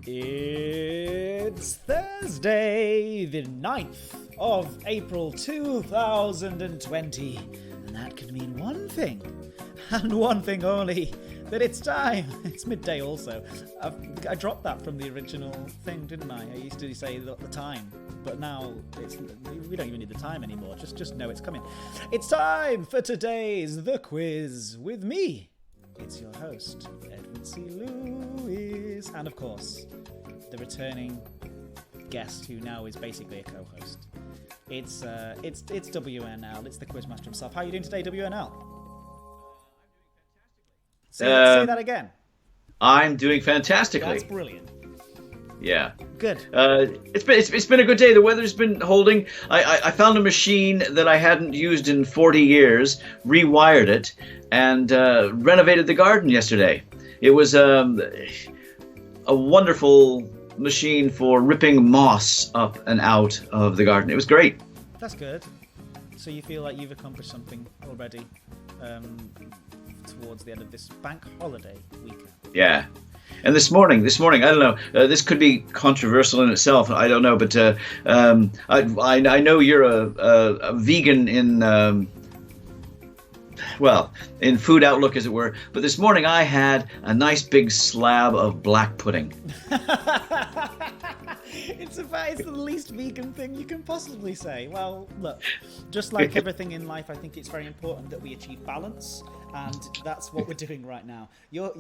It's Thursday, the 9th of April 2020, and that can mean one thing, and one thing only, that it's time. It's midday also. I dropped that from the original thing, didn't I? I used to say the time, but now we don't even need the time anymore. Just know it's coming. It's time for today's The Quiz with me. It's your host, edwardclewis, and of course, the returning guest who now is basically a co-host. It's WNL. It's the Quizmaster himself. How are you doing today, WNL? Say that again. I'm doing fantastically. That's brilliant. Yeah. Good. It's been a good day. The weather's been holding. I found a machine that I hadn't used in 40 years, rewired it, and renovated the garden yesterday. It was a wonderful machine for ripping moss up and out of the garden. It was great. That's good. So you feel like you've accomplished something already towards the end of this bank holiday weekend. Yeah. And this morning, I don't know, this could be controversial in itself, I don't know, but I know you're a vegan in Food Outlook, as it were, but this morning I had a nice big slab of black pudding. It's the least vegan thing you can possibly say. Well, look, just like everything in life, I think it's very important that we achieve balance, and that's what we're doing right now. You're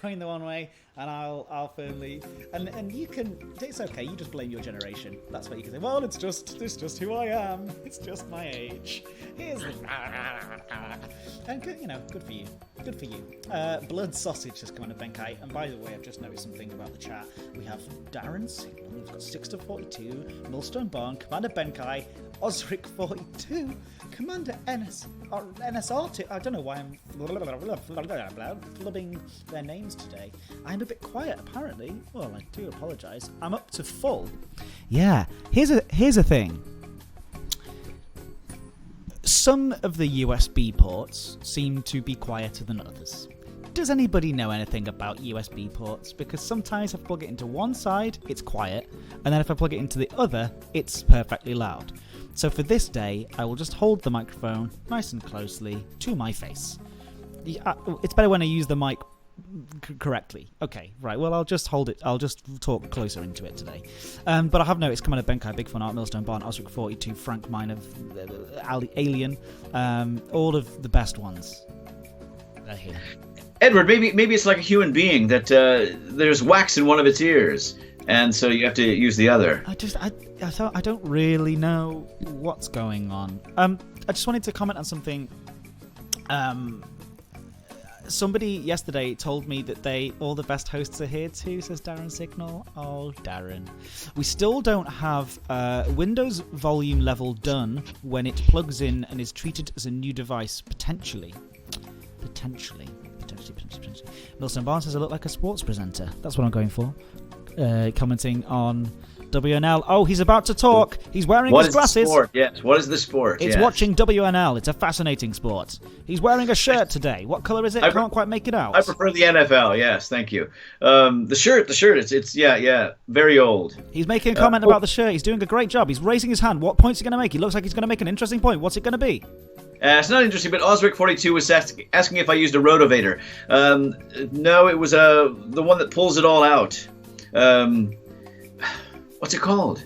going the one way, and I'll firmly and you can. It's okay. You just blame your generation. That's what you can say. Well, it's just who I am. It's just my age. Here's the and good, good for you. Good for you. Blood sausage has come on a Benkai, and by the way, I've just noticed something about the chat. We have Darren Signal. We've got 6-42, Millstone Barn, Commander Benkai, Osric 42, Commander NSR2. I don't know why I'm flubbing their names today. I'm a bit quiet, apparently. Well, I do apologise. I'm up to full. Yeah. Here's a thing. Some of the USB ports seem to be quieter than others. Does anybody know anything about USB ports? Because sometimes if I plug it into one side, it's quiet, and then if I plug it into the other, it's perfectly loud. So for this day, I will just hold the microphone nice and closely to my face. It's better when I use the mic correctly. Okay, right. Well, I'll just hold it. I'll just talk closer into it today. But I have noticed Commander Benkai, Big Fun Art, Millstone Barn, Osric 42, Frank Miner, Alien, all of the best ones are here. Edward, maybe it's like a human being that there's wax in one of its ears, and so you have to use the other. I don't really know what's going on. I just wanted to comment on something. Somebody yesterday told me that all the best hosts are here too, says Darren Signal. Oh, Darren. We still don't have Windows volume level done when it plugs in and is treated as a new device, potentially. Milson Barnes says I look like a sports presenter. That's what I'm going for. Commenting on WNL. Oh, he's about to talk. He's wearing his glasses. What is the sport? Yes. What is the sport? It's watching WNL. It's a fascinating sport. He's wearing a shirt today. What colour is it? I can't quite make it out. I prefer the NFL. Yes, thank you. The shirt. It's very old. He's making a comment about the shirt. He's doing a great job. He's raising his hand. What point's he going to make? He looks like he's going to make an interesting point. What's it going to be? It's not interesting, but Osric 42 was asking if I used a rotovator. No, it was the one that pulls it all out. What's it called?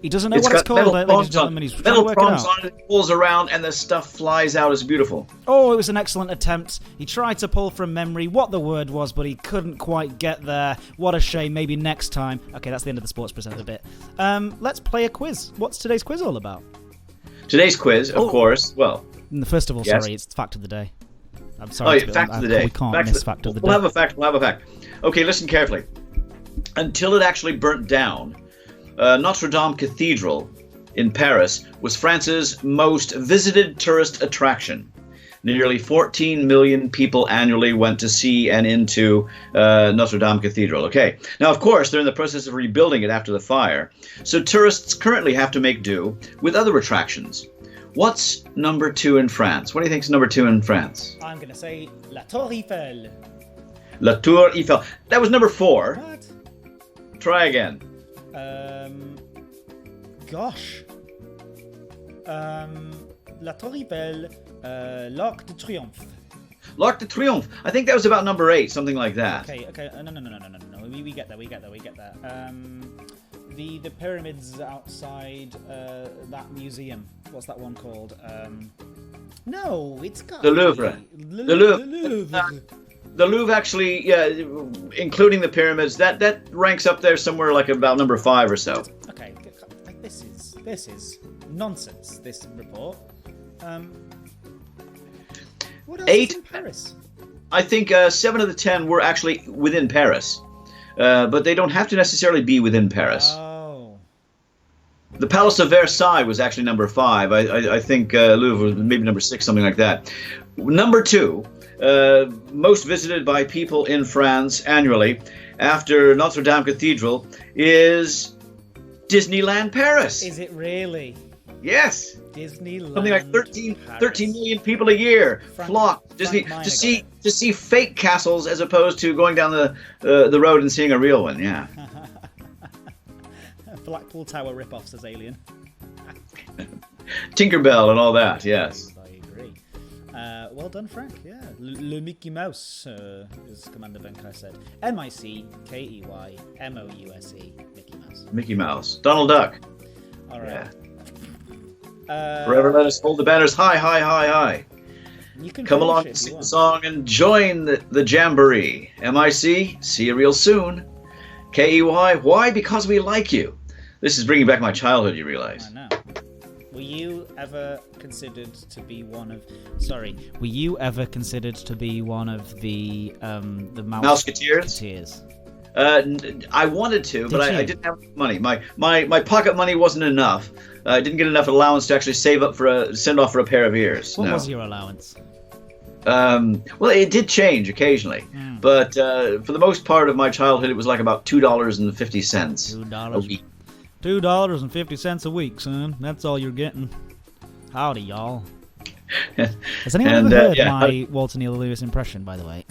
He doesn't know what it's called, ladies and gentlemen. He's trying to work it out. On it, pulls around, and the stuff flies out. It's beautiful. Oh, it was an excellent attempt. He tried to pull from memory what the word was, but he couldn't quite get there. What a shame. Maybe next time. Okay, that's the end of the sports presenter bit. Let's play a quiz. What's today's quiz all about? Today's quiz, of course. Well, first of all, yes. Sorry, it's fact of the day. I'm sorry. Fact of the day. We can't miss fact of the day. We'll have a fact. Okay, listen carefully. Until it actually burnt down, Notre Dame Cathedral in Paris was France's most visited tourist attraction. Nearly 14 million people annually went to see and into Notre Dame Cathedral. Okay. Now, of course, they're in the process of rebuilding it after the fire. So tourists currently have to make do with other attractions. What's number 2 in France? What do you think is number 2 in France? I'm going to say La Tour Eiffel. La Tour Eiffel. That was number 4. What? Try again. Gosh. La Tour Eiffel, l'Arc de Triomphe. L'Arc de Triomphe. I think that was about number 8, something like that. Okay. No. We get there. The pyramids outside that museum. What's that one called? No, it's got The Louvre. The Louvre. The Louvre actually, yeah, including the pyramids, that ranks up there somewhere like about number 5 or so. Okay, this is nonsense. This report. What else 8. is in Paris? I think 7 of the 10 were actually within Paris, but they don't have to necessarily be within Paris. Oh. The Palace of Versailles was actually number 5. I think Louvre was maybe number 6, something like that. Number 2, most visited by people in France annually, after Notre Dame Cathedral, is Disneyland Paris. Is it really? Yes. Disneyland. Something like 13 million people a year flock to see fake castles as opposed to going down the road and seeing a real one. Yeah. Blackpool Tower rip-off, says Alien. Tinkerbell and all that. Yes. I agree. Well done, Frank. Yeah. Le Mickey Mouse, as Commander Benkai said. MICKEYMOUSE. Mickey Mouse. Mickey Mouse. Donald Duck. All right. Yeah. Forever let us hold the banners high, high, high, high. You can come along and sing the song and join the jamboree. MIC, see you real soon. KEY, why? Because we like you. This is bringing back my childhood, you realize. I know. Were you ever considered to be one of... Sorry. Were you ever considered to be one of the Mouseketeers? I wanted to, but I didn't have money. My pocket money wasn't enough. I didn't get enough allowance to actually save up send off for a pair of ears. What was your allowance? Well, it did change occasionally, but for the most part of my childhood, it was like about $2.50 a week. $2.50 a week, son. That's all you're getting. Howdy, y'all. Has anyone ever heard my Walter Neal Lewis impression, by the way?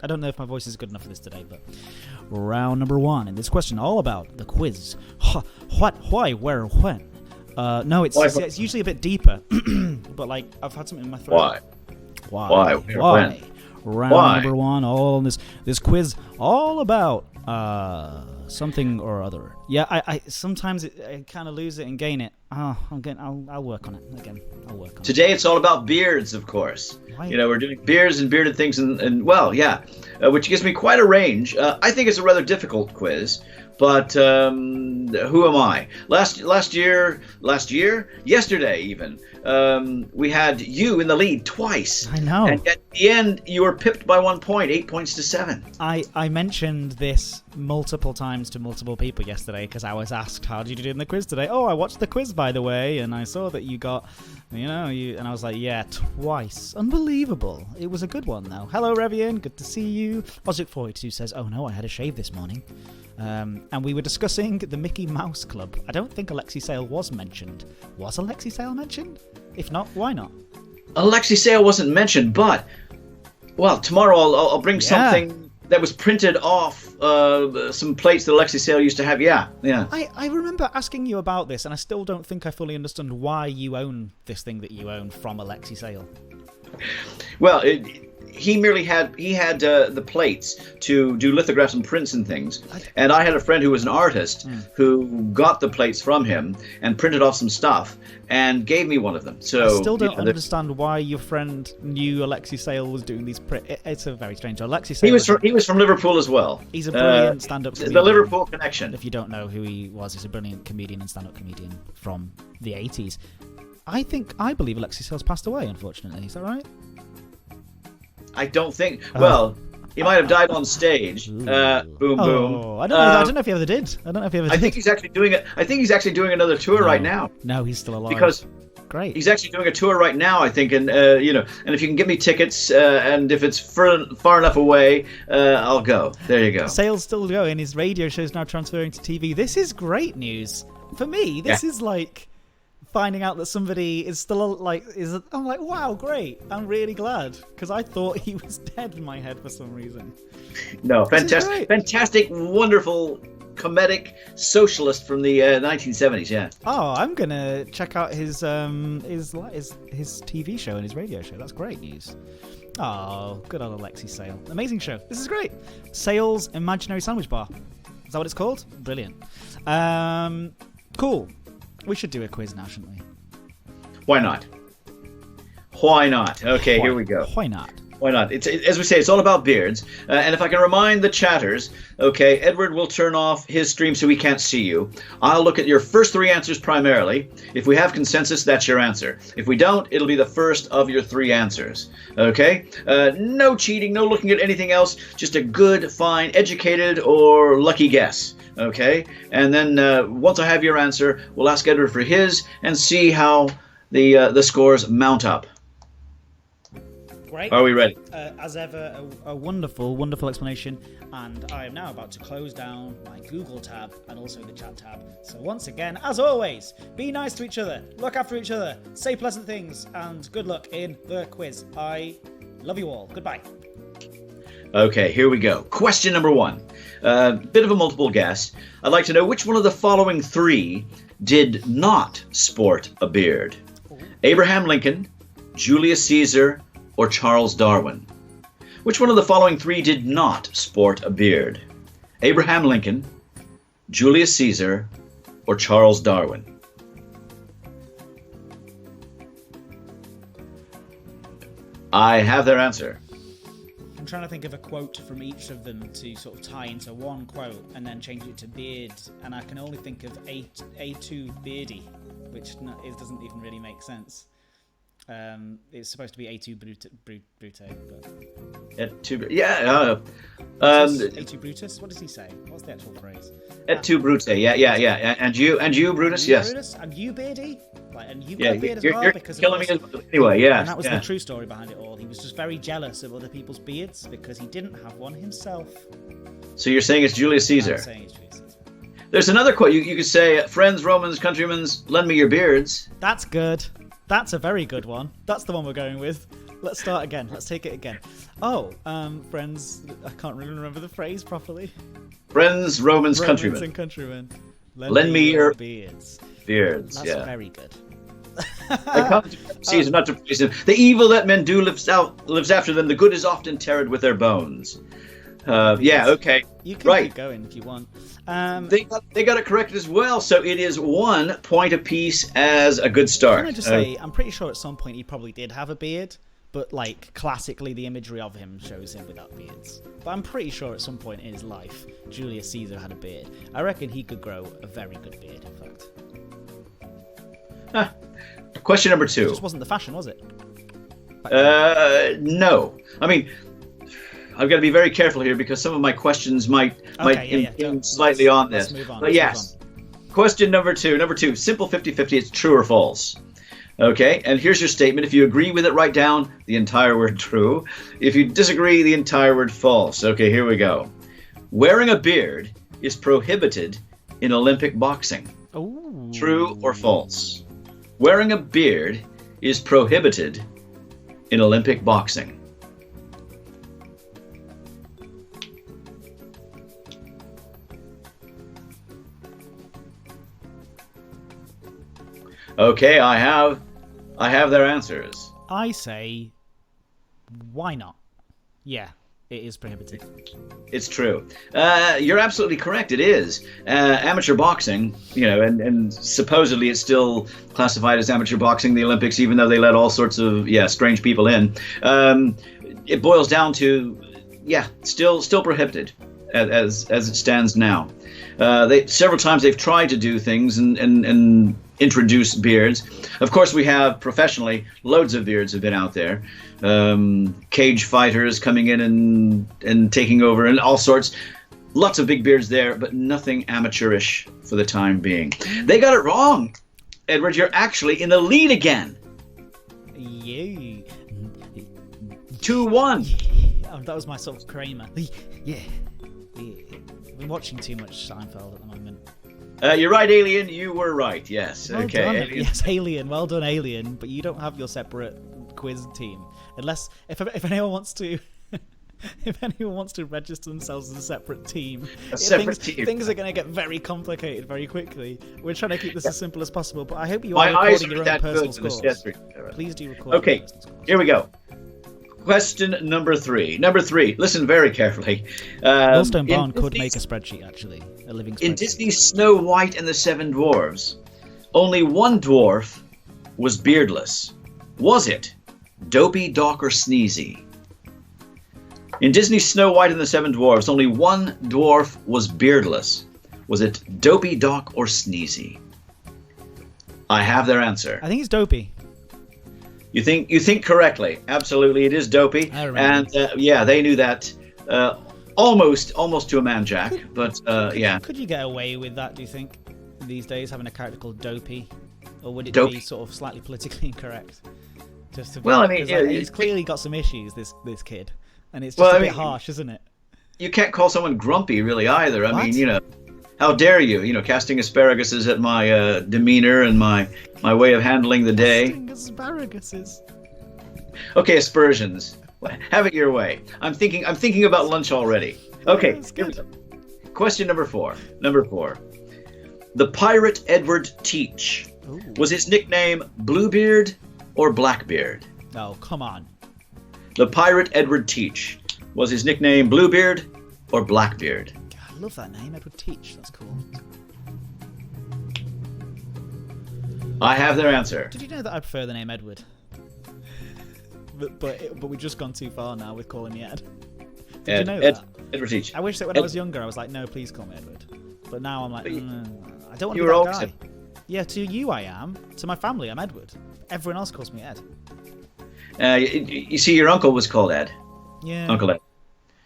I don't know if my voice is good enough for this today, but round number 1 in this question, all about the quiz. What, why, where, when? No, it's usually a bit deeper, but like I've had something in my throat. Why? When? Round number 1, all in this quiz, all about something or other. Yeah, I sometimes I kind of lose it and gain it. I'll work on it again. Today it's all about beards, of course. Why? You know, we're doing beards and bearded things, and well, yeah, which gives me quite a range. I think it's a rather difficult quiz, but who am I? Yesterday even, we had you in the lead twice. I know. And at the end, you were pipped by 1 point, 8 points to 7. I mentioned this multiple times to multiple people yesterday because I was asked, how did you do in the quiz today? Oh, I watched the quiz, by the way, and I saw that you got, and I was like, yeah, twice. Unbelievable. It was a good one, though. Hello, Revian. Good to see you. Ozic42 says, oh no, I had a shave this morning. And we were discussing the Mickey Mouse Club. I don't think Alexi Sale was mentioned. Was Alexi Sale mentioned? If not, why not? Alexi Sale wasn't mentioned, but, well, tomorrow I'll bring something that was printed off some plates that Alexi Sale used to have. Yeah. I remember asking you about this, and I still don't think I fully understand why you own this thing that you own from Alexi Sale. Well, he had the plates to do lithographs and prints and things, and I had a friend who was an artist who got the plates from him and printed off some stuff and gave me one of them. So I still don't understand why your friend knew Alexi Sale was doing these prints. It's a very strange. Alexi Sale. He was from Liverpool as well. He's a brilliant stand-up comedian. The Liverpool connection. If you don't know who he was, he's a brilliant comedian and stand-up comedian from the 80s. I believe Alexi Sale's passed away, unfortunately. Is that right? I don't think. Well, he might have died on stage. Boom, boom. I don't know if he ever did. I think he's actually doing it. I think he's actually doing another tour right now. No, he's still alive. Because great. He's actually doing a tour right now, I think, and and if you can get me tickets, and if it's far enough away, I'll go. There you go. Sale's still going. His radio show's now transferring to TV. This is great news for me. This is like finding out that somebody is still I'm like, wow, great. I'm really glad because I thought he was dead in my head for some reason. No, fantastic, wonderful comedic socialist from the 1970s. Yeah. Oh, I'm gonna check out his TV show and his radio show. That's great news. Oh, good old Alexi Sale. Amazing show. This is great. Sale's Imaginary Sandwich Bar. Is that what it's called? Brilliant. Cool. We should do a quiz now, shouldn't we? Why not? Why not? Okay, here we go. Why not? Why not? It's as we say, it's all about beards. And if I can remind the chatters, okay, Edward will turn off his stream so he can't see you. I'll look at your first 3 answers primarily. If we have consensus, that's your answer. If we don't, it'll be the first of your 3 answers. Okay? No cheating, no looking at anything else. Just a good, fine, educated, or lucky guess. Okay? And then once I have your answer, we'll ask Edward for his and see how the scores mount up. Great. Are we ready? As ever, a wonderful, wonderful explanation. And I am now about to close down my Google tab and also the chat tab. So once again, as always, be nice to each other, look after each other, say pleasant things, and good luck in the quiz. I love you all. Goodbye. Okay, here we go. Question number 1. Bit of a multiple guess. I'd like to know which one of the following 3 did not sport a beard. Abraham Lincoln, Julius Caesar, or Charles Darwin? Which one of the following 3 did not sport a beard? Abraham Lincoln, Julius Caesar, or Charles Darwin? I have their answer. I'm trying to think of a quote from each of them to sort of tie into one quote and then change it to beard, and I can only think of A2 Beardy, which doesn't even really make sense. It's supposed to be A2 Brute, but A2 Brutus. What does he say? What's the actual phrase? A2 Brute. Yeah. And you, Brutus. Yes. Brutus, and you, Beardy. And you've got a beard as well. You're because killing me anyway. Yeah. And that was the true story behind it all. He was just very jealous of other people's beards because he didn't have one himself. So you're saying it's Julius Caesar? I'm saying it's Julius Caesar. There's another quote. You could say, "Friends, Romans, countrymen, lend me your beards." That's good. That's a very good one. That's the one we're going with. Let's start again. Let's take it again. Oh, friends, I can't really remember the phrase properly. Friends, Romans, countrymen. And countrymen. Lend me your beards. Beards, That's yeah. very good. I come to Caesar, not to praise him. The evil that men do lives after them. The good is often tarred with their bones. Okay. You can keep going if you want. They got it correct as well, so it is 1 point apiece as a good start. Can I just say, I'm pretty sure at some point he probably did have a beard, but like classically the imagery of him shows him without beards. But I'm pretty sure at some point in his life, Julius Caesar had a beard. I reckon he could grow a very good beard, in fact. Question number 2. It just wasn't the fashion, was it? No. I mean, I've got to be very careful here because some of my questions might impinge slightly on this. Let's move on. But yes, question number 2. Number 2, simple 50-50. It's true or false. Okay, and here's your statement. If you agree with it, write down the entire word true. If you disagree, the entire word false. Okay, here we go. Wearing a beard is prohibited in Olympic boxing. Ooh. True or false? Wearing a beard is prohibited in Olympic boxing. Okay, I have their answers. I say, why not? Yeah, it is prohibited. It's true. You're absolutely correct. It is. Amateur boxing, and supposedly it's still classified as amateur boxing, the Olympics, even though they let all sorts of, strange people in. It boils down to, still prohibited as it stands now. Several times they've tried to do things and introduce beards. Of course, we have professionally loads of beards have been out there. Cage fighters coming in and taking over and all sorts. Lots of big beards there, but nothing amateurish for the time being. They got it wrong. Edward, you're actually in the lead again. Yay. 2-1. Oh, that was my sort of Kramer. Yeah. I've been watching too much Seinfeld at the moment. You're right, Alien. You were right. Yes. Well okay. Done. Alien. Yes, Alien. Well done, Alien. But you don't have your separate quiz team, unless if anyone wants to if anyone wants to register themselves as a separate team, Team. Things are going to get very complicated very quickly. We're trying to keep this as simple as possible, but I hope you My are eyes recording are your own that personal good. scores. Please do record. Okay, your personal scores. here we go. Question number 3. Number 3. Listen very carefully. Millstone Barn could make a spreadsheet, actually. A living spreadsheet. In Disney's Snow White and the Seven Dwarfs, only one dwarf was beardless. Was it Dopey, Doc, or Sneezy? In Disney's Snow White and the Seven Dwarfs, only one dwarf was beardless. Was it Dopey, Doc, or Sneezy? I have their answer. I think it's Dopey. You think correctly. Absolutely, it is Dopey. I remember. And yeah, they knew that almost to a man, Jack. But yeah. Could you get away with that, do you think, these days, having a character called Dopey? Or would it Dopey. be sort of slightly politically incorrect? Just to be, Well, I mean, yeah, he's clearly got some issues, this kid. And it's just a bit harsh, isn't it? You can't call someone grumpy, really, either. I What? mean, how dare you? Casting asparaguses at my demeanor and my way of handling the day. Casting asparaguses. Okay, aspersions. Have it your way. I'm thinking about lunch already. Okay, That's here we good. go. Question number 4. The pirate Edward Teach. Ooh. Was his nickname Bluebeard or Blackbeard? Oh, come on. The pirate Edward Teach. Was his nickname Bluebeard or Blackbeard? God, I love that name, Edward Teach. That's cool. I have their answer. Did you know that I prefer the name Edward? But we've just gone too far now with calling me Ed. Did you know that? Edward Teach. I wish that when I was younger, I was like, no, please call me Edward. But now I'm like, I don't want to you be were that always guy. Ed. Yeah, to you I am. To my family, I'm Edward. Everyone else calls me Ed. You see, your uncle was called Ed. Yeah. Uncle Ed.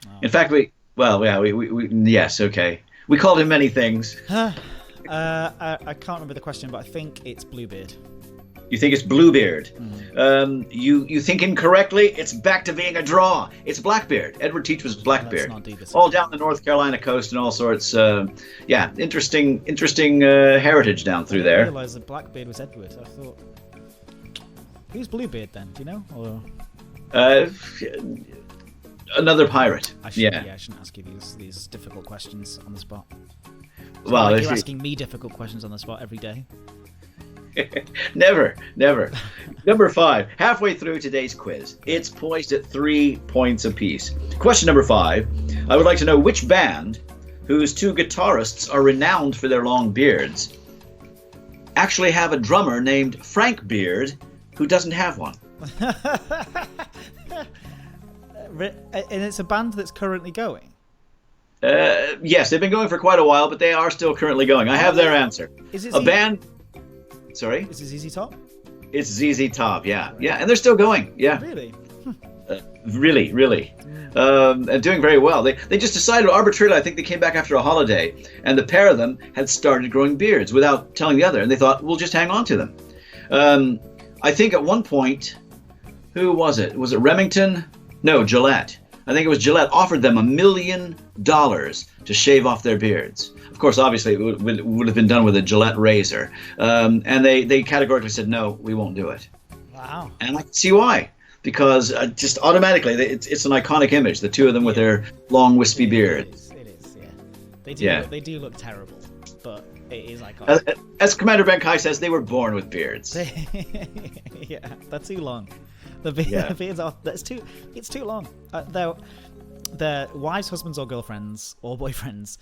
Oh. In fact, we yes, okay. We called him many things. I can't remember the question, but I think it's Bluebeard. You think it's Bluebeard. You think incorrectly. It's back to being a draw. It's Blackbeard. Edward Teach was Blackbeard. Let's not do this. All down the North Carolina coast and all sorts. Yeah, interesting heritage down through I there. didn't realise that Blackbeard was Edward. I thought, who's Bluebeard then? Do you know? Or Another pirate. I shouldn't ask you these difficult questions on the spot. It's Well, not like if you're you- asking me difficult questions on the spot every day. Never. Number 5. Halfway through today's quiz. It's poised at 3 points apiece. Question number 5. I would like to know which band, whose 2 guitarists are renowned for their long beards, actually have a drummer named Frank Beard who doesn't have one. And it's a band that's currently going. Yes, they've been going for quite a while, but they are still currently going. I have their answer. Is it A band... Sorry? Is it ZZ Top? It's ZZ Top, yeah. Yeah, and they're still going. Yeah. Really? Really. And doing very well. They just decided arbitrarily, I think they came back after a holiday, and the pair of them had started growing beards without telling the other, and they thought, we'll just hang on to them. I think at one point, who was it? Was it Remington? No, Gillette. I think it was Gillette offered them $1 million to shave off their beards. Of course, obviously, it would have been done with a Gillette razor. And they categorically said, no, we won't do it. Wow. And I can see why. Because just automatically, it's an iconic image, the two of them with their long, wispy beards. It is, yeah. They do look terrible, but it is iconic. As Commander Ben Kai says, they were born with beards. Yeah, they're too long. The beards are. It's too long. Their wives, husbands, or girlfriends or boyfriends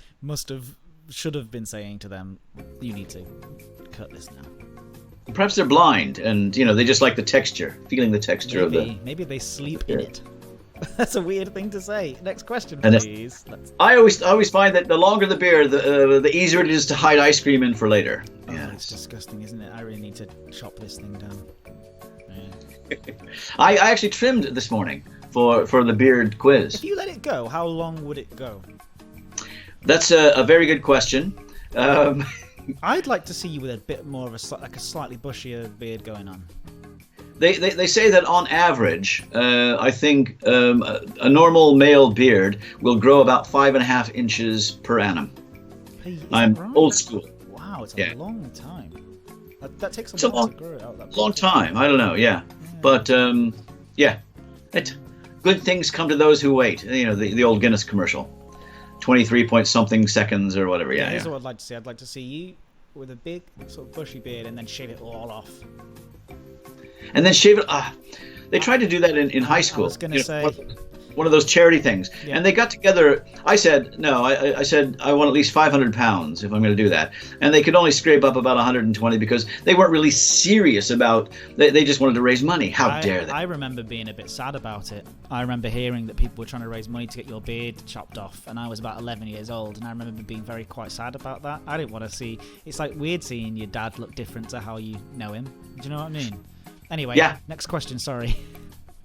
should have been saying to them, "You need to cut this now." Perhaps they're blind, and they just like the texture, feeling the texture of the. Maybe they sleep in it. That's a weird thing to say. Next question, And please. I always find that the longer the beard, the easier it is to hide ice cream in for later. Oh, Yeah. it's disgusting, isn't it? I really need to chop this thing down. Yeah. I actually trimmed this morning for the beard quiz. If you let it go, how long would it go? That's a very good question. I'd like to see you with a bit more of a slightly bushier beard going on. They say that on average, I think a normal male beard will grow about 5.5 inches per annum. Hey, is I'm that right? old school. Wow, it's Yeah. a long time. That takes It's a a while to grow it out. That long time. I don't know. Yeah, but yeah, Good things come to those who wait. You know, the old Guinness commercial. 23 point something seconds or whatever. Yeah, Here's what I'd like to see. I'd like to see you with a big sort of bushy beard and then shave it all off. And then shave it. They tried to do that in high school. I was going to say... One of those charity things. Yeah. And they got together. I said, no, I said, I want at least 500 pounds if I'm going to do that. And they could only scrape up about 120 because they weren't really serious about, they just wanted to raise money. How dare they? I remember being a bit sad about it. I remember hearing that people were trying to raise money to get your beard chopped off. And I was about 11 years old. And I remember being quite sad about that. I didn't want to see, it's like weird seeing your dad look different to how you know him. Do you know what I mean? Anyway, next question, sorry.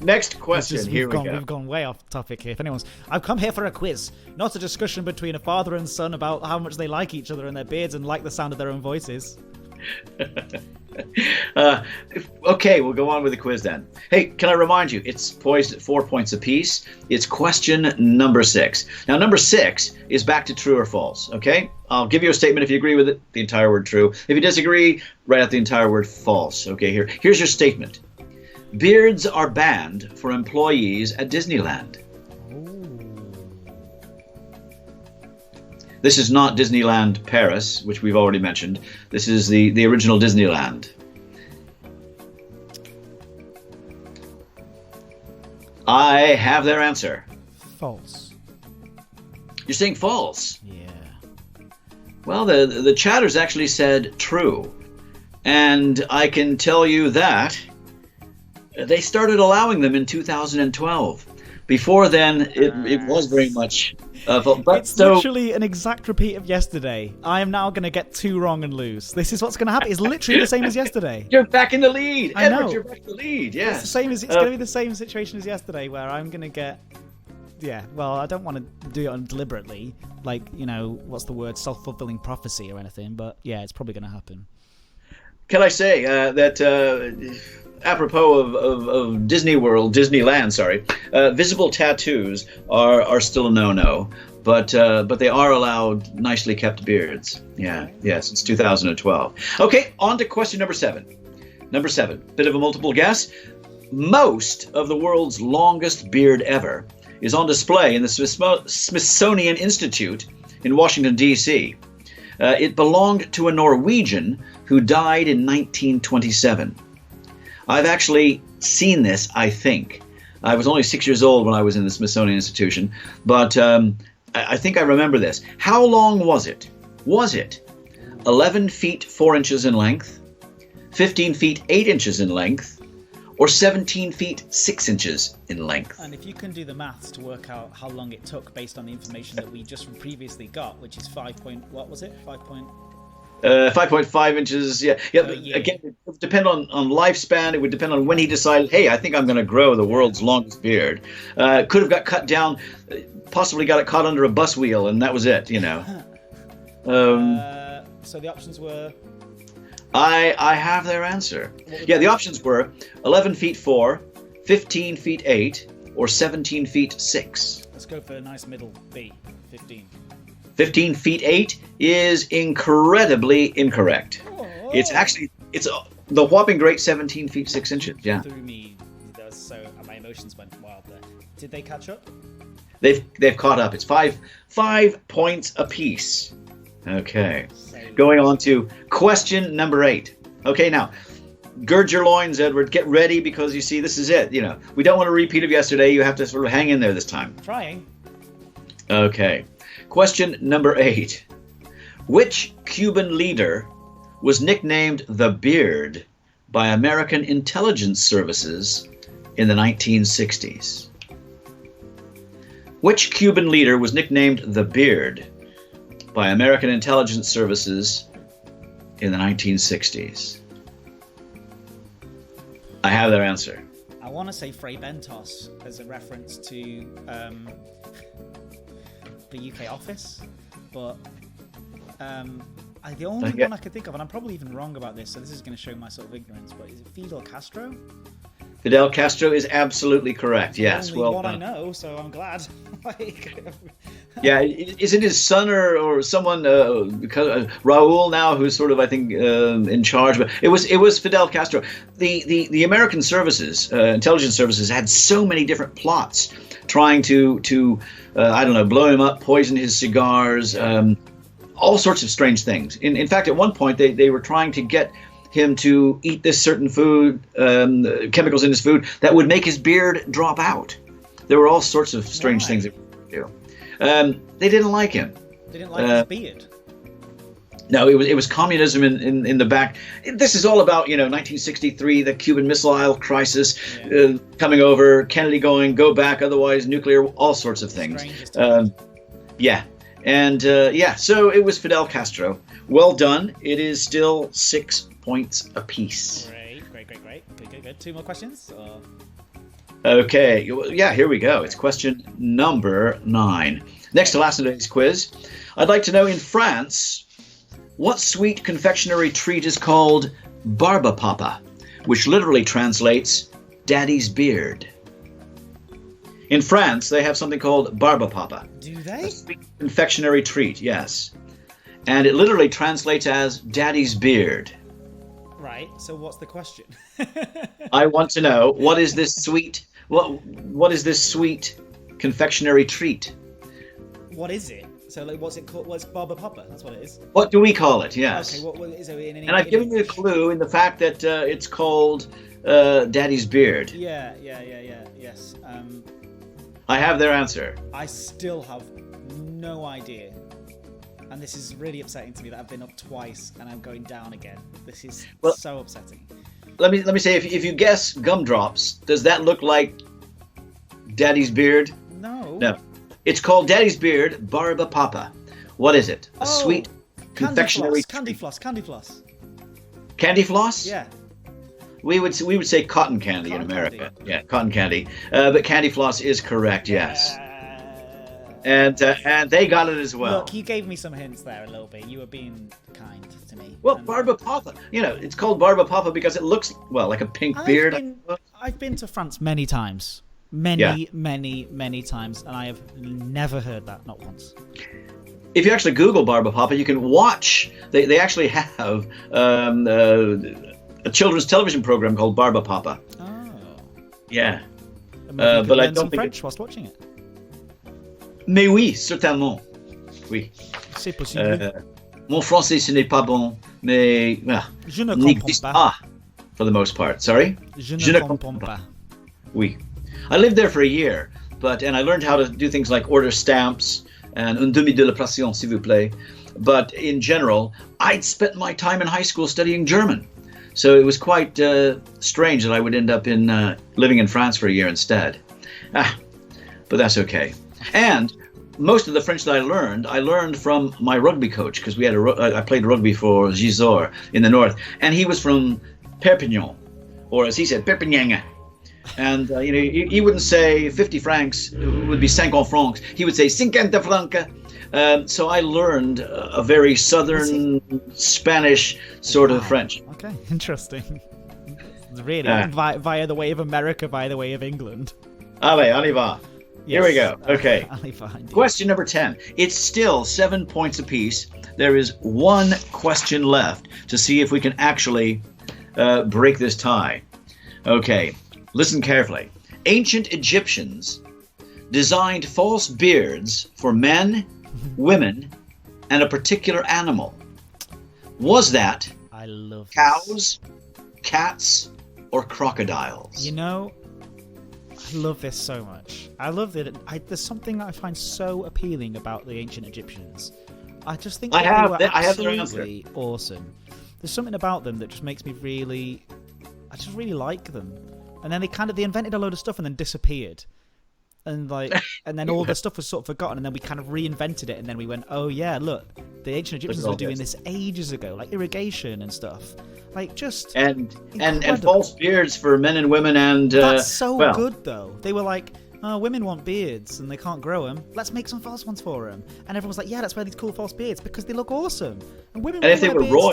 Next question. Here we go. We've gone way off topic here. I've come here for a quiz, not a discussion between a father and son about how much they like each other and their beards and like the sound of their own voices. Okay, we'll go on with the quiz then. Hey, can I remind you, it's poised at 4 points apiece. It's question number 6. Now, number 6 is back to true or false, okay? I'll give you a statement. If you agree with it, the entire word true. If you disagree, write out the entire word false. Okay, here's your statement. Beards are banned for employees at Disneyland. This is not Disneyland Paris, which we've already mentioned. This is the original Disneyland. I have their answer. False. You're saying false? Yeah. Well, the chatters actually said true. And I can tell you that they started allowing them in 2012. Before then, it was very much... it's literally an exact repeat of yesterday. I am now going to get 2 wrong and lose. This is what's going to happen. It's literally the same as yesterday. You're back in the lead. I know. Edward, you're back in the lead. Yeah. It's the same as it's going to be the same situation as yesterday, where I'm going to get... Yeah, well, I don't want to do it deliberately, like, you know, what's the word, self-fulfilling prophecy or anything, but yeah, it's probably going to happen. Can I say that apropos of Disney World, Disneyland, sorry, visible tattoos are still a no-no, but they are allowed nicely kept beards. Yeah, since 2012. Okay, on to question number 7. Number 7, bit of a multiple guess. Most of the world's longest beard ever is on display in the Smithsonian Institute in Washington, D.C. It belonged to a Norwegian who died in 1927. I've actually seen this, I think. I was only 6 years old when I was in the Smithsonian Institution, but I think I remember this. How long was it? Was it 11 feet 4 inches in length, 15 feet 8 inches in length, or 17 feet 6 inches in length? And if you can do the maths to work out how long it took based on the information that we just previously got, which is 5.5 inches. Yeah. Again, it would depend on lifespan. It would depend on when he decided, hey, I think I'm going to grow the world's longest beard. Could have got cut down, possibly got it caught under a bus wheel, and that was it, you know. So the options were... I have their answer. Yeah, the options were 11 feet 4, 15 feet 8, or 17 feet 6. Let's go for a nice middle B, 15. 15 feet 8 is incredibly incorrect. Oh. It's the whopping great 17 feet 6 inches. Yeah. Through me, so my emotions went wild there. Did they catch up? They've caught up. It's 5 points apiece. Okay. Going on to question number 8. Okay, now gird your loins, Edward. Get ready, because you see, this is it. You know, we don't want a repeat of yesterday. You have to sort of hang in there this time. Trying. Okay. Question number 8. Which Cuban leader was nicknamed the Beard by American intelligence services in the 1960s? Which Cuban leader was nicknamed the Beard by American intelligence services in the 1960s? I have their answer. I want to say Fray Bentos as a reference to the UK office, but the only one I could think of, and I'm probably even wrong about this, so this is going to show my sort of ignorance, but is it Fidel Castro? Fidel Castro is absolutely correct. Yes, Only well one I done. know, so I'm glad. Like, Yeah, is it his son or someone, Raul now, who's sort of, I think, in charge? But it was Fidel Castro. The American services, intelligence services, had so many different plots, trying to I don't know, blow him up, poison his cigars, all sorts of strange things. In fact, at one point they were trying to get him to eat this certain food, chemicals in his food that would make his beard drop out. There were all sorts of strange things that we could do. They didn't like him. they didn't like his beard. No, it was communism in the back. This is all about 1963, the Cuban Missile Crisis coming over, Kennedy going, go back, otherwise nuclear, all sorts of things. Yeah, and so it was Fidel Castro. Well done. It is still 6 points apiece. Great. Good. 2 more questions. Or... Okay, yeah, here we go. It's question number 9. Next to last in today's quiz, I'd like to know, in France, what sweet confectionery treat is called barba papa, which literally translates daddy's beard? In France, they have something called barba papa. Do they? A sweet confectionery treat, yes. And it literally translates as daddy's beard. Right, so what's the question? I want to know, what is this sweet confectionery treat? What is it? So, like, what's it called? What's barba papa? That's what it is. What do we call it? Yes. Okay, what is it in and I've given you a clue in the fact that it's called daddy's beard. Yeah. Yes. I have their answer. I still have no idea. And this is really upsetting to me that I've been up twice and I'm going down again. This is so upsetting. Let me say, if you guess gumdrops, does that look like daddy's beard? No. It's called daddy's beard, barba papa. What is it? A sweet confectionery candy floss. Candy floss? Yeah. We would say cotton candy in America. Candy. Yeah, cotton candy. But candy floss is correct. Yes. And they got it as well. Look, you gave me some hints there a little bit. You were being kind to me. Well, barba papa. It's called barba papa because it looks like a pink beard. I've been to France many times. Many times, and I have never heard that, not once. If you actually Google barba papa, you can watch. They actually have a children's television program called Barba Papa. Oh. Yeah. But I don't think French whilst watching it. Mais oui, certainement. Oui. C'est possible. Mon français ce n'est pas bon, mais je ne comprends pas. For the most part. Sorry? Je ne comprends pas. Oui. I lived there for a year, and I learned how to do things like order stamps and un demi de la passion, s'il vous plaît. But in general, I'd spent my time in high school studying German. So it was quite strange that I would end up living in France for a year instead. But that's okay. And most of the French that I learned from my rugby coach, because I played rugby for Gisors in the north, and he was from Perpignan, or as he said, Perpignan. And he wouldn't say 50 francs, it would be 50 francs. He would say 50 francs. So I learned a very southern Spanish sort of French. Okay, interesting. Really, via the way of America, via the way of England. Allez, on y va. Here we go. Okay. Fine, question number 10. It's still 7 points apiece. There is one question left to see if we can actually break this tie. Okay, listen carefully. Ancient Egyptians designed false beards for men, women, and a particular animal. Was that cows, cats, or crocodiles? I love this so much. I love that. There's something I find so appealing about the ancient Egyptians. I just think they were absolutely awesome. There's something about them that just makes me I just really like them. And then they invented a load of stuff and then disappeared. And then all the stuff was sort of forgotten, and then we kind of reinvented it, and then we went, oh yeah, look, the ancient Egyptians were doing this ages ago, like irrigation and stuff, like just and false beards for men and women, and that's so good though. They were like, oh, women want beards and they can't grow them. Let's make some false ones for them. And everyone was like, yeah, let's wear these cool false beards because they look awesome. And women And if want they to were wear beards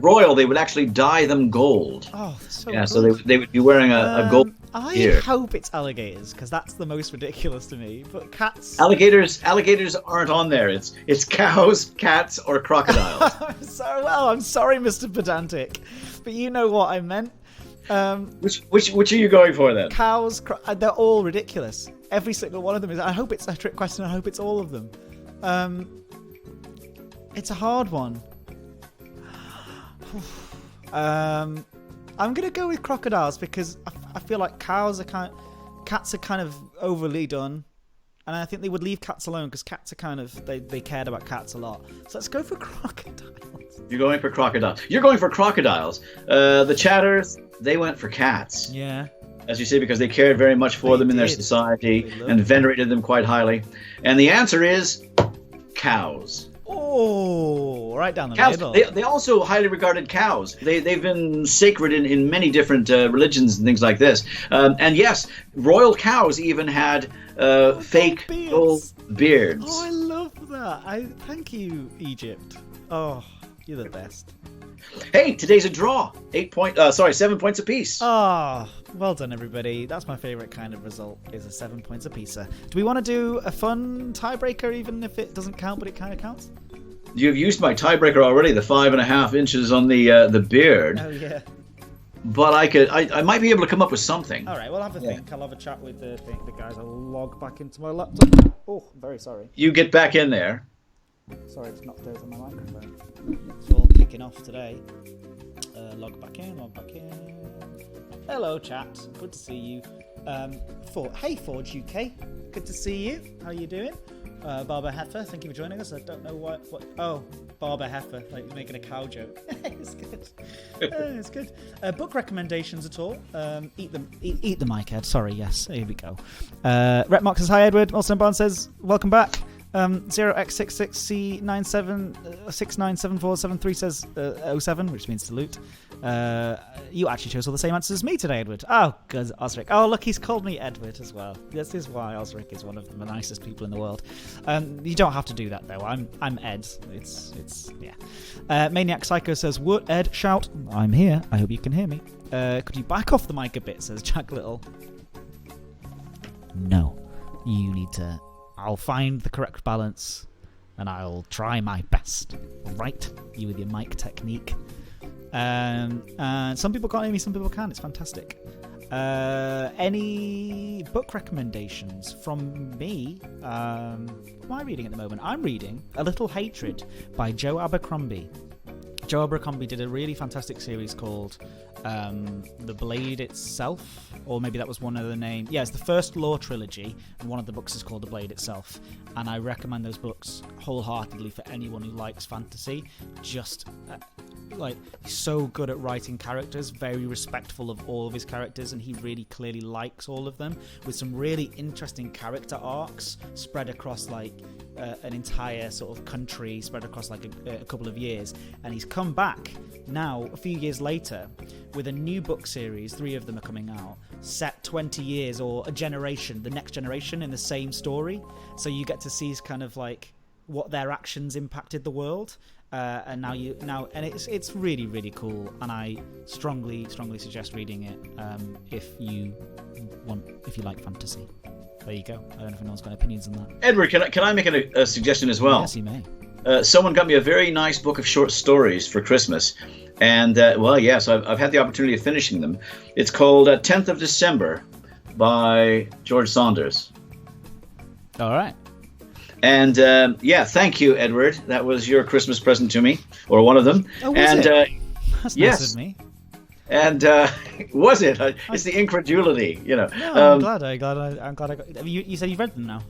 royal, too. they would actually dye them gold. Oh, so Yeah, good. so they would be wearing a gold I beard. hope it's alligators because that's the most ridiculous to me. But cats. Alligators aren't on there. It's cows, cats, or crocodiles. I'm sorry, Mr. Pedantic, but you know what I meant. Which are you going for then? Cows, they're all ridiculous. Every single one of them is. I hope it's a trick question. I hope it's all of them. It's a hard one. I'm gonna go with crocodiles because I feel like cats are kind of overly done, and I think they would leave cats alone because cats are kind of they cared about cats a lot. So let's go for crocodiles. You're going for crocodiles. You're going for crocodiles. The chatters, they went for cats. Yeah. As you say, because they cared very much for them in their society and venerated them quite highly. And the answer is cows. Oh, right down the Cows. middle. They also highly regarded cows. They've been sacred in many different religions and things like this. And yes, royal cows even had fake gold beards. Oh, I love that. Thank you, Egypt. Oh, you're the best. Hey, today's a draw. 7 points apiece. Ah, well done, everybody. That's my favourite kind of result, is a 7 points apiece. Do we want to do a fun tiebreaker, even if it doesn't count, but it kind of counts? You've used my tiebreaker already, the 5.5 inches on the beard. Oh, yeah. But I might be able to come up with something. All right, we'll have a think. I'll have a chat with the guys. I'll log back into my laptop. Oh, I'm very sorry. You get back in there. Sorry, it's knocked over my microphone. It's all kicking off today. Log back in. Hello, chat. Good to see you. Hey, Forge UK. Good to see you. How you doing? Barber Heifer, thank you for joining us. I don't know what. Oh, Barber Heifer, like you're making a cow joke. It's good. It's good. Book recommendations at all? Eat the mic, Ed. Sorry, yes. Here we go. Retmark says, hi, Edward. Austin Barnes says, welcome back. 0x66C697473 says 07, which means salute. You actually chose all the same answers as me today, Edward. Oh, good, Osric. Oh, look, he's called me Edward as well. This is why Osric is one of the nicest people in the world. You don't have to do that though. I'm Ed. It's yeah. Maniac Psycho says, "Would Ed shout? I'm here. I hope you can hear me. Could you back off the mic a bit?" Says Jack Little. No, you need to. I'll find the correct balance, and I'll try my best. Right, you with your mic technique. Some people can't hear me, some people can. It's fantastic. Any book recommendations from me? What am I reading at the moment? I'm reading A Little Hatred by Joe Abercrombie. Joe Abercrombie did a really fantastic series called The Blade Itself, or maybe that was one of the names. Yeah, it's the first Law trilogy, and one of the books is called The Blade Itself. And I recommend those books wholeheartedly for anyone who likes fantasy. Just he's so good at writing characters, very respectful of all of his characters, and he really clearly likes all of them, with some really interesting character arcs spread across an entire sort of country, spread across a couple of years. And he's come back now a few years later with a new book series. 3 of them are coming out, set 20 years or a generation, the next generation, in the same story. So you get to see kind of what their actions impacted the world. And it's really, really cool, and I strongly suggest reading it if you like fantasy. There you go. I don't know if anyone's got opinions on that. Edward, can I make a suggestion as well? Yes, you may. Someone got me a very nice book of short stories for Christmas, and so I've had the opportunity of finishing them. It's called 10th of December by George Saunders. All right. And thank you, Edward. That was your Christmas present to me, or one of them. Oh, was it? That's yes. nice of me. And was it? It's the incredulity, No, I'm glad I got. You said you've read them now.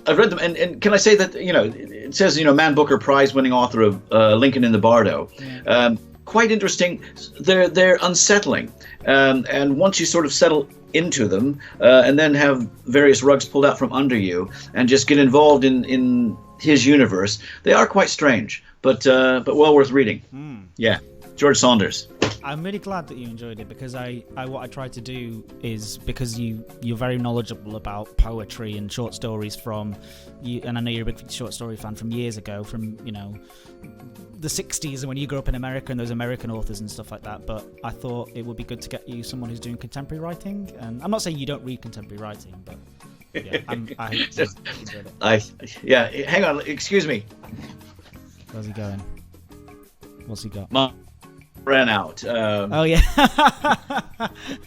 I've read them, and can I say that it says Man Booker Prize-winning author of Lincoln in the Bardo. Yeah. Quite interesting. They're unsettling, and once you sort of settle into them and then have various rugs pulled out from under you and just get involved in his universe. They are quite strange, but well worth reading. Yeah, George Saunders. I'm really glad that you enjoyed it, because what I tried to do is, because you're very knowledgeable about poetry and short stories from you, and I know you're a big short story fan from years ago, from the 60s and when you grew up in America and those American authors and stuff like that. But I thought it would be good to get you someone who's doing contemporary writing, and I'm not saying you don't read contemporary writing, but yeah, I enjoyed it. Yeah, hang on, excuse me. Where's he going? What's he got? Mom ran out. Oh yeah,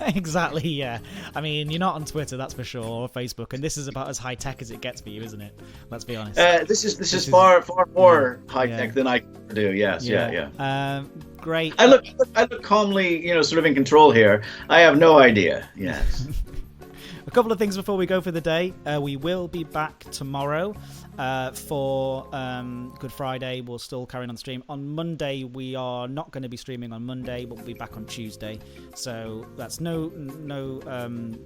exactly. Yeah, I mean, you're not on Twitter, that's for sure, or Facebook, and this is about as high tech as it gets for you, isn't it? Let's be honest. This is far more high tech than I can do. Yes, yeah. Great. I look calmly, sort of in control here. I have no idea. Yes. A couple of things before we go for the day. We will be back tomorrow for Good Friday. We'll still carry on the stream. On Monday, we are not going to be streaming on Monday, but we'll be back on Tuesday. So that's no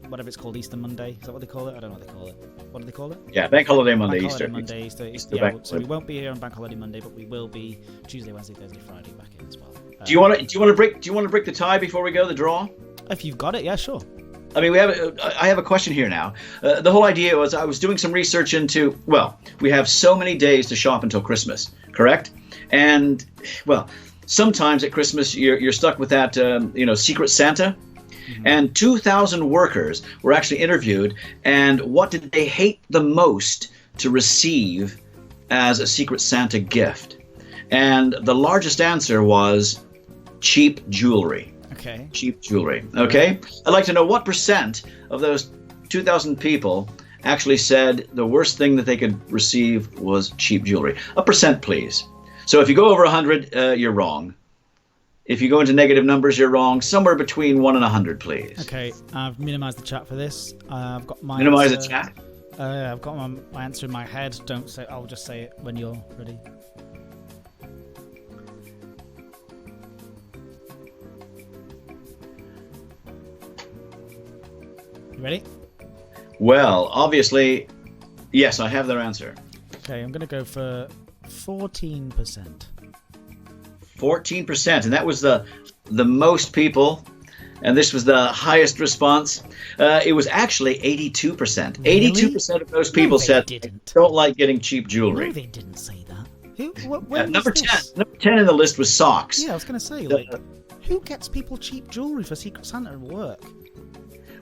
whatever it's called, Easter Monday. Is that what they call it? I don't know what they call it. What do they call it? Yeah, Bank Holiday Monday, Bank Easter. Holiday Monday, Easter. Yeah, so we won't be here on Bank Holiday Monday, but we will be Tuesday, Wednesday, Thursday, Friday back in as well. Do you want to break the tie before we go, the draw? If you've got it, yeah, sure. I mean, I have a question here now. The whole idea was, I was doing some research into, well, we have so many days to shop until Christmas, correct? And, well, sometimes at Christmas you're stuck with that, Secret Santa. Mm-hmm. And 2,000 workers were actually interviewed, and what did they hate the most to receive as a Secret Santa gift? And the largest answer was cheap jewelry. Okay. Cheap jewelry. Okay. I'd like to know what percent of those 2,000 people actually said the worst thing that they could receive was cheap jewelry. A percent, please. So if you go over 100, you're wrong. If you go into negative numbers, you're wrong. Somewhere between 1 and 100, please. Okay. I've minimized the chat for this. I've got my minimize the chat. I've got my answer in my head. Don't say. I'll just say it when you're ready. You ready? Well, obviously, yes, I have their answer. Okay, I'm going to go for 14%. 14%, and that was the most people, and this was the highest response. It was actually 82%. Really? 82% of those people said they don't like getting cheap jewelry. No, they didn't say that. Who? Number 10. Number 10 in the list was socks. Yeah, I was going to say, who gets people cheap jewelry for Secret Santa at work?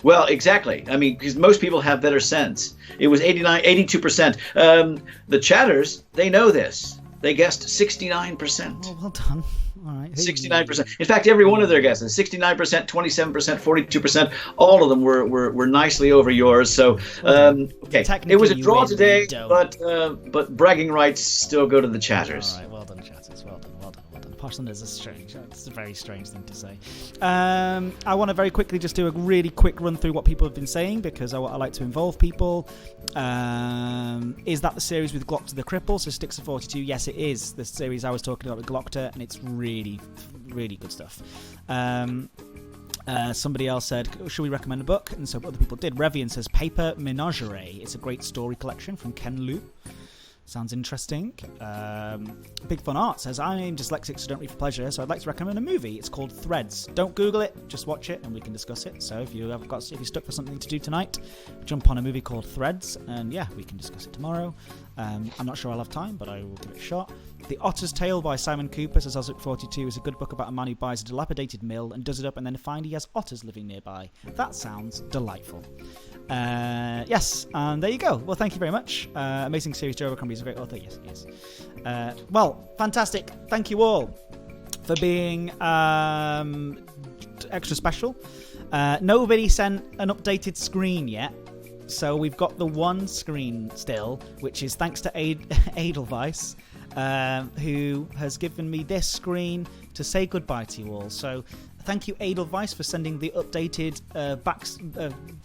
Well, exactly. I mean, because most people have better sense. It was 82%. The chatters, they know this. They guessed 69%. Oh, well done. All right. 69%. In fact, every one of their guesses, 69%, 27%, 42%, all of them were nicely over yours. So, okay. It was a draw today, but bragging rights still go to the chatters. All right. Well done, chatters. Well done. Porcelain is it's a very strange thing to say. I want to very quickly just do a really quick run through what people have been saying, because I like to involve people. Is that the series with Glockter the Cripple? So Sticks of 42, yes it is the series I was talking about with Glockter, and it's really, really good stuff. Somebody else said, should we recommend a book? And so other people did. Revian says Paper Menagerie. It's a great story collection from Ken Liu. Sounds interesting. Big Fun Art says, I'm dyslexic, so don't read for pleasure, so I'd like to recommend a movie. It's called Threads. Don't Google it, just watch it and we can discuss it. So if you're stuck for something to do tonight, jump on a movie called Threads, and yeah, we can discuss it tomorrow. I'm not sure I'll have time, but I will give it a shot. The Otter's Tale by Simon Cooper says Osric 42 is a good book about a man who buys a dilapidated mill and does it up and then find he has otters living nearby. That sounds delightful. Yes, and there you go. Well, thank you very much. Amazing series. Joe Abercrombie is a great author. Yes, he is. Well, fantastic. Thank you all for being extra special. Nobody sent an updated screen yet. So we've got the one screen still, which is thanks to Edelweiss, who has given me this screen to say goodbye to you all. So thank you, Edelweiss, for sending the updated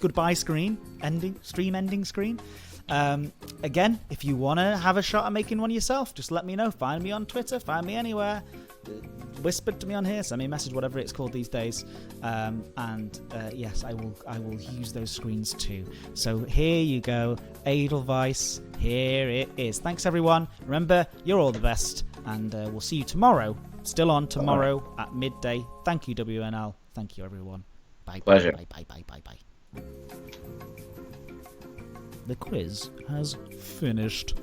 goodbye screen, stream ending screen. Again, if you want to have a shot at making one yourself, just let me know. Find me on Twitter, find me anywhere. whispered to me on here, send me a message, whatever it's called these days, and yes, I will use those screens too. So here you go, Edelweiss, here it is. Thanks everyone, remember, you're all the best, and we'll see you tomorrow, still on tomorrow at midday. Thank you, WNL. Thank you, everyone. Bye. Pleasure. Bye. The quiz has finished.